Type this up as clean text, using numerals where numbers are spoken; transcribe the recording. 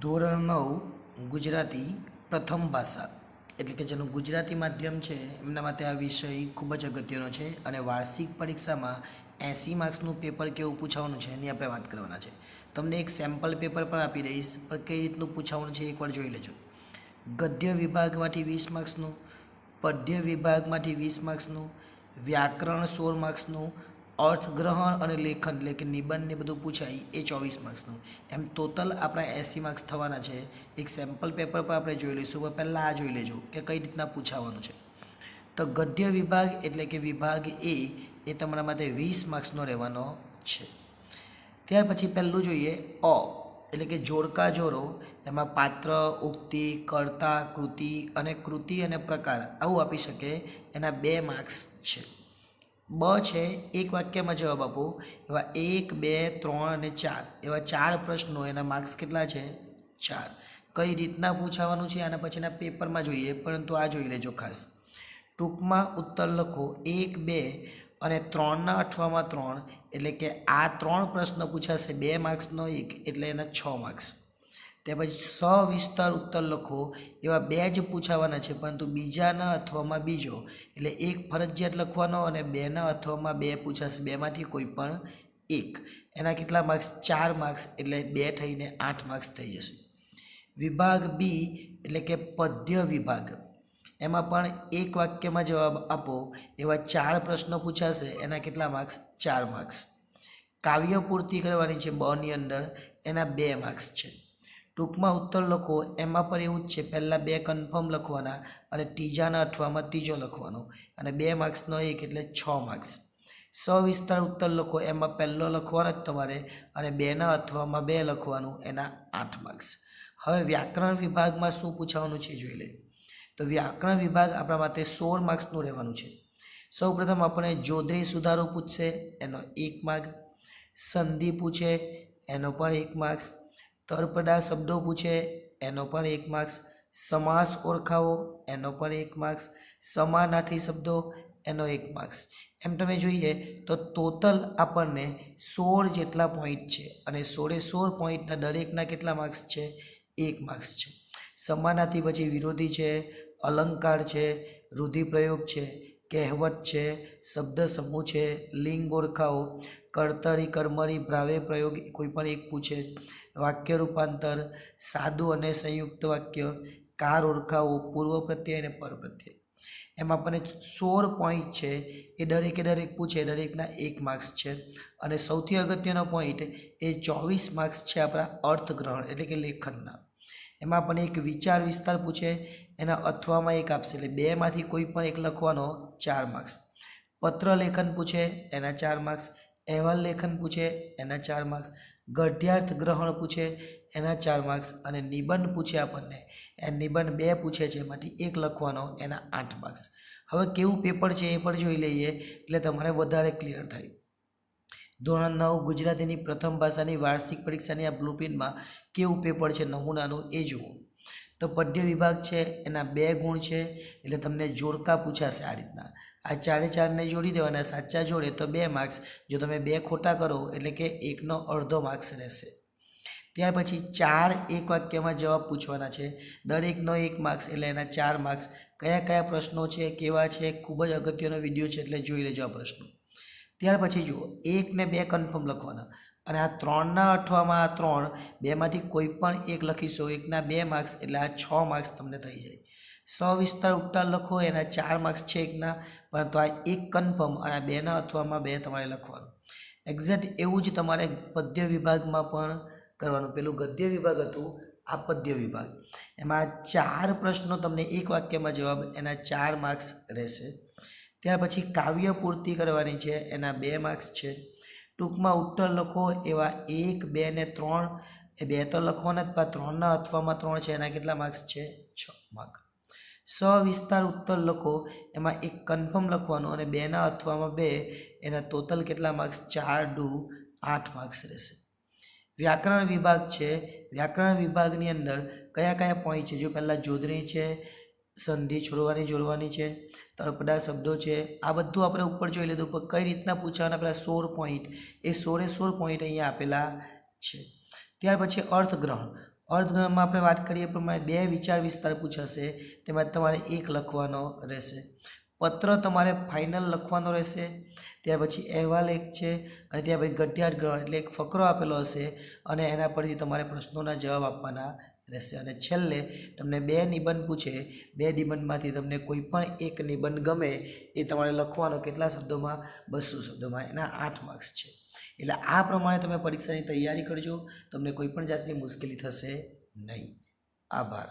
ધોરણ 9 ગુજરાતી પ્રથમ ભાષા એટલે કે જેનું ગુજરાતી માધ્યમ છે એમના માટે આ વિષય ખૂબ જ અગત્યનો છે અને વાર્ષિક પરીક્ષામાં 80 માર્ક્સનું પેપર કેવું પૂછાવાનું છે એની આપણે વાત કરવાના છે. તમને એક સેમ્પલ પેપર પણ આપી દઈશ, પણ કઈ રીતનું પૂછાવાનું છે એકવાર જોઈ લેજો. ગદ્ય વિભાગમાંથી 20 માર્ક્સનું, પદ્ય વિભાગમાંથી 20 માર્ક્સનું, વ્યાકરણ 16 માર્ક્સનું, અર્થગ્રહણ અને લેખન એટલે કે નિબંધને બધું પૂછાય એ 24 માર્ક્સનું. એમ ટોટલ આપણા 80 માર્ક્સ થવાના છે. એક સેમ્પલ પેપર પર આપણે જોઈ લઈશું, પણ પહેલાં આ જોઈ લેજો કે કઈ રીતના પૂછાવાનું છે. તો ગદ્ય વિભાગ એટલે કે વિભાગ એ તમારા માટે 20 માર્ક્સનો રહેવાનો છે. ત્યાર પછી પહેલું જોઈએ અ એટલે કે જોડકા જોડો. એમાં પાત્ર, ઉક્તિ, કર્તા, કૃતિ અને પ્રકાર આવું આપી શકે. એના 2 માર્ક્સ છે. બ છે એક વાક્યમાં જવાબ આપો. એવા 1, 2, 3 અને 4 એવા 4 પ્રશ્નો, એના માર્ક્સ કેટલા છે? 4. કઈ રીતના પૂછાવાનું છે આના પછીના પેપરમાં જોઈએ, પરંતુ આ જોઈ લેજો ખાસ. ટૂંકમાં ઉત્તર લખો 1, 2 અને 3ના અઠવામાં 3 એટલે કે આ 3 પ્રશ્ન પૂછાશે. 2 માર્ક્સનો એક એટલે એના 6 માર્ક્સ. તે પછી સવિસ્તાર ઉત્તર લખો. એવા 2 જ પૂછાવાના છે, પરંતુ બીજાના અથવામાં બીજો એટલે એક ફરજિયાત લખવાનો અને 2ના અથવામાં 2 પૂછાશે. 2માંથી કોઈ પણ એક. એના કેટલા માર્ક્સ? 4 માર્ક્સ એટલે 2 થઈને 8 માર્ક્સ થઈ જશે. વિભાગ બી એટલે કે પદ્ય વિભાગ, એમાં પણ એક વાક્યમાં જવાબ આપો. એવા 4 પ્રશ્નો પૂછાશે. એના કેટલા માર્ક્સ? 4 માર્ક્સ. કાવ્ય પૂર્તિ કરવાની છે બની અંદર, એના 2 માર્ક્સ છે. ટૂંકમાં ઉત્તર લખો, એમાં પણ એવું જ છે. પહેલાં 2 કન્ફર્મ લખવાના અને ત્રીજાના અઠવામાં ત્રીજો લખવાનો અને 2 માર્ક્સનો એક એટલે 6 માર્ક્સ. સવિસ્તાર ઉત્તર લખો, એમાં પહેલો લખવાનો જ તમારે અને 2ના અથવામાં 2 લખવાનું, એના 8 માર્ક્સ. હવે વ્યાકરણ વિભાગમાં શું પૂછવાનું છે જોઈ લે. તો વ્યાકરણ વિભાગ આપણા માટે 16 માર્ક્સનું રહેવાનું છે. સૌપ્રથમ આપણે જોડણી સુધારો પૂછશે, એનો 1 માર્ક. સંધિ પૂછે, એનો પણ 1 માર્ક્સ. તળપદા શબ્દો પૂછે, એનો પણ 1 માર્ક્સ. સમાસ ઓળખાવો, એનો પણ 1 માર્ક્સ. સમાનાર્થી શબ્દો, એનો 1 માર્ક્સ. એમ તમે જોઈએ તો ટોટલ આપણને 16 જેટલા પોઈન્ટ છે અને 16 પોઈન્ટના દરેકના કેટલા માર્ક્સ છે? 1 માર્ક્સ છે. સમાનાર્થી પછી વિરોધી છે, અલંકાર છે, રૂઢિપ્રયોગ છે, કહેવત છે, શબ્દ સમૂહ છે, લિંગ ઓળખાવો, કર્તરી, કર્મરી, ભાવે પ્રયોગ કોઈ પણ એક પૂછે, વાક્ય રૂપાંતર, સાદું અને સંયુક્ત વાક્ય, કાર ઓળખાવો, પૂર્વ પ્રત્યય અને પર પ્રત્યય. એમાં આપણને 16 પોઈન્ટ છે એ દરેક પૂછે. દરેકના 1 માર્ક્સ છે. અને સૌથી અગત્યનો પોઈન્ટ એ 24 માર્ક્સ છે આપણા અર્થગ્રહણ એટલે કે લેખનના. એમાં પણ એક વિચાર વિસ્તાર પૂછે, એના અથવામાં 1 આપશે એટલે 2માંથી કોઈ પણ એક લખવાનો, 4 માર્ક્સ. પત્ર લેખન પૂછે, એના 4 માર્ક્સ. અહેવાલ લેખન પૂછે, એના 4 માર્ક્સ. ગદ્યાર્થ ગ્રહણ પૂછે, એના 4 માર્ક્સ. અને નિબંધ પૂછે આપણને, એ નિબંધ 2 પૂછે છે, એમાંથી 1 લખવાનો, એના 8 માર્ક્સ. હવે કેવું પેપર છે એ પણ જોઈ લઈએ એટલે તમારે વધારે ક્લિયર થાય. ધોરણ 9 ગુજરાતીની પ્રથમ ભાષાની વાર્ષિક પરીક્ષાની આ બ્લુપ્રિન્ટમાં કેવું પેપર છે નમૂનાનું એ જુઓ. તો પદ્ય વિભાગ છે, એના 2 ગુણ છે એટલે તમને જોડકા પૂછાશે આ રીતના. આ 4 જોડી દેવાના, સાચા જોડે તો 2 માર્ક્સ. જો તમે 2 ખોટા કરો એટલે કે 1નો અડધો માર્ક્સ રહેશે. ત્યાર પછી 4 એક વાક્યમાં જવાબ પૂછવાના છે, દરેકનો 1 માર્ક્સ એટલે એના 4 માર્ક્સ. કયા પ્રશ્નો છે, કેવા છે, ખૂબ જ અગત્યનો વિડીયો છે એટલે જોઈ લેજો આ પ્રશ્નો. ત્યાર પછી જુઓ 1 ને 2 કન્ફર્મ લખવાના અને આ 3ના અઠવામાં આ 3, 2માંથી કોઈ પણ એક લખીશું, 1ના 2 માર્ક્સ એટલે આ 6 માર્ક્સ તમને થઈ જાય. સવિસ્તાર ઉત્તર લખો, એના 4 માર્ક્સ છે એકના, પરંતુ આ 1 કન્ફર્મ અને આ 2ના અથવામાં 2 તમારે લખવાનું. એક્ઝેક્ટ એવું જ તમારે પદ્ય વિભાગમાં પણ કરવાનું. પેલું ગદ્ય વિભાગ હતું, આ પદ્ય વિભાગ. એમાં 4 પ્રશ્નો તમને 1 વાક્યમાં જવાબ, એના 4 માર્ક્સ રહેશે. ત્યાર પછી કાવ્ય પૂર્તિ કરવાની છે, એના 2 માર્ક્સ છે. ટૂંકમાં ઉત્તર લખો, એવા 1, 2 ને 3 એ 2 તો લખવાના જ, પણ 3ના અથવામાં 3 છે, એના કેટલા માર્ક્સ છે? 6 માર્ક. સવિસ્તાર ઉત્તર લખો, એમાં 1 કન્ફર્મ લખવાનું અને 2ના અથવામાં 2, એના ટોટલ કેટલા માર્ક્સ? 4 દુ 8 માર્ક્સ રહેશે. વ્યાકરણ વિભાગ છે, વ્યાકરણ વિભાગની અંદર કયા પોઈન્ટ છે? જો પહેલાં જોડણી છે, સંધિ જોડવાની છે, તળપદા શબ્દો છે, આ બધું આપણે ઉપર જોઈ લીધું. પણ કઈ રીતના પૂછવાના પેલા 16 પોઈન્ટ, એ 16 પોઈન્ટ અહીંયા આપેલા છે. ત્યાર પછી અર્થગ્રહણ. અર્ધઘનમાં આપણે વાત કરીએ એ પ્રમાણે 2 વિચાર વિસ્તાર પૂછાશે, તેમાં તમારે 1 લખવાનો રહેશે. પત્ર તમારે ફાઇનલ લખવાનો રહેશે. ત્યાર પછી અહેવાલ એક છે અને ત્યાર પછી ગદ્યાર્થ ગ્રહણ એટલે એક ફકરો આપેલો હશે અને એના પરથી તમારે પ્રશ્નોના જવાબ આપવાના રહેશે. અને છેલ્લે તમને 2 નિબંધ પૂછે, 2 નિબંધમાંથી તમને કોઈ પણ એક નિબંધ ગમે એ તમારે લખવાનો. કેટલા શબ્દોમાં? 200 શબ્દોમાં. એના 8 માર્ક્સ છે. એટલે આ પ્રમાણે તમે પરીક્ષાની તૈયારી કરજો, તમને કોઈ પણ જાતની મુશ્કેલી થશે નહીં. આભાર.